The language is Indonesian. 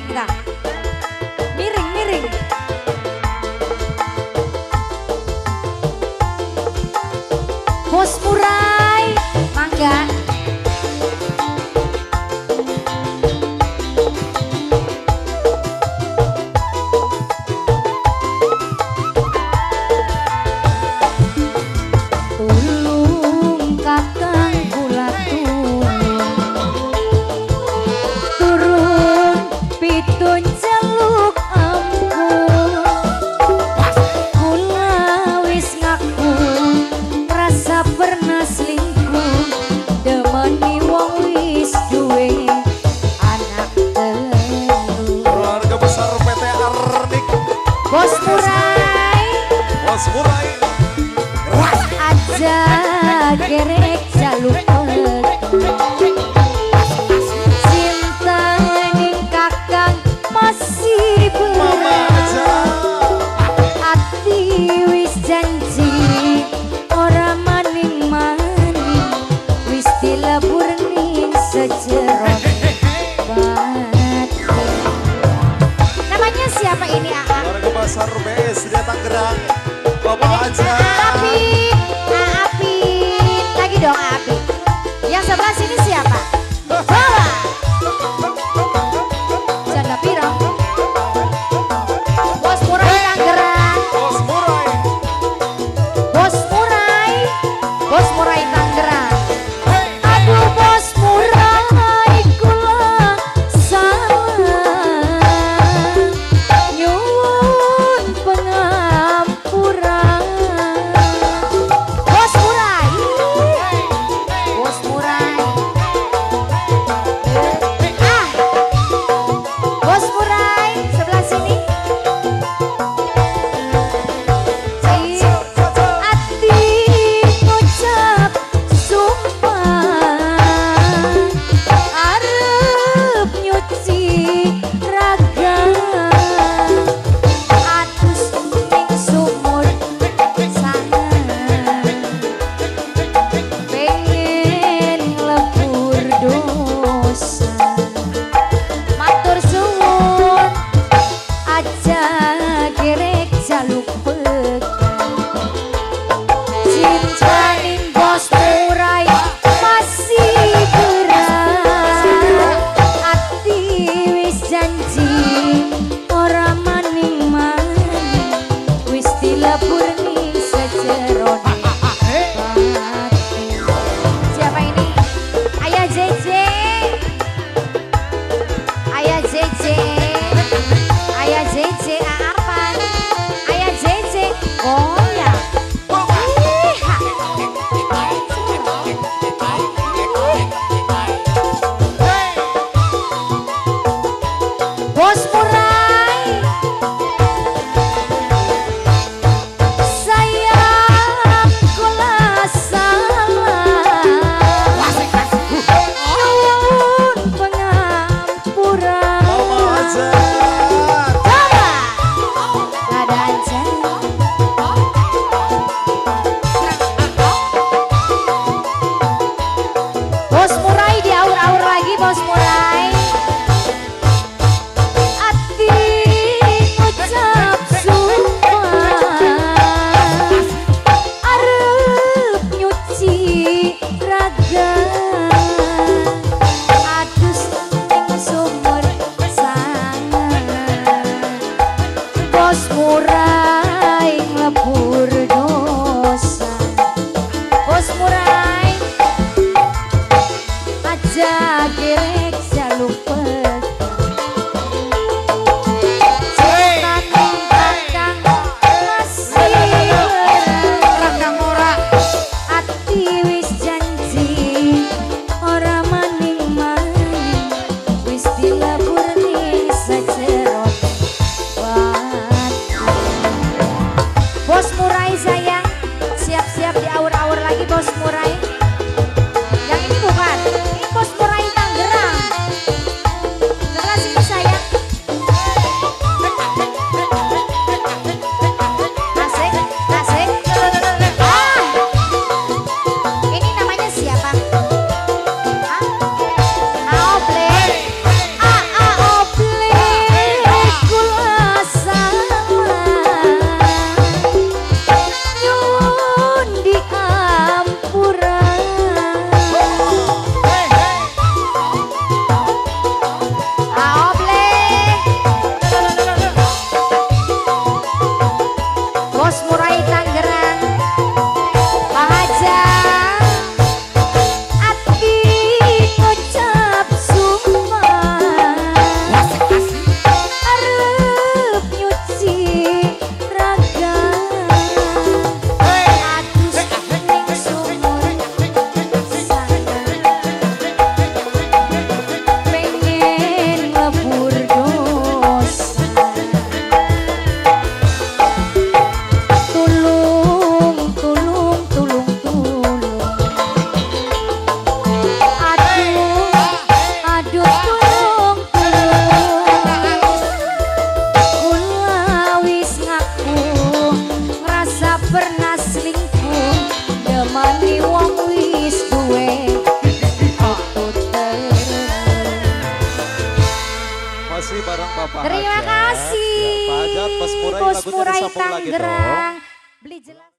enggak. Miring, miring. Bos Murai, mangga. Tulung kakang kula turun pitun celuk ampun kula wis ngaku rasa pernah selingkuh demeni wong wis duwe anak telu. Keluarga besar PT Arnik. Bos Murai, Bos Murai. aja gerek jaluk cinta ning kakang masih berat ati wis janji ora maning-maning wis dilebur ning sejerone batin. Namanya siapa ini Aa? Keluarga besar BS di Tangerang. Bapak aja. Apit, Apit, lagi dong Apit. Yang sebelah sini siapa? Bawa. Janda pirang. Bos Murai Tangerang. Bos Murai. Bos Murai. Bos Murai Tangerang. Aduh Bos Murai kula salah nyuwun pernah selingkuh nemani wong wis duwe Masih bareng Bapak Terima Hajat. kasih Ya, Pak Hajat, Mas Murai Bos lagunya Murai disambung lagi dong. Tangerang. Beli jelas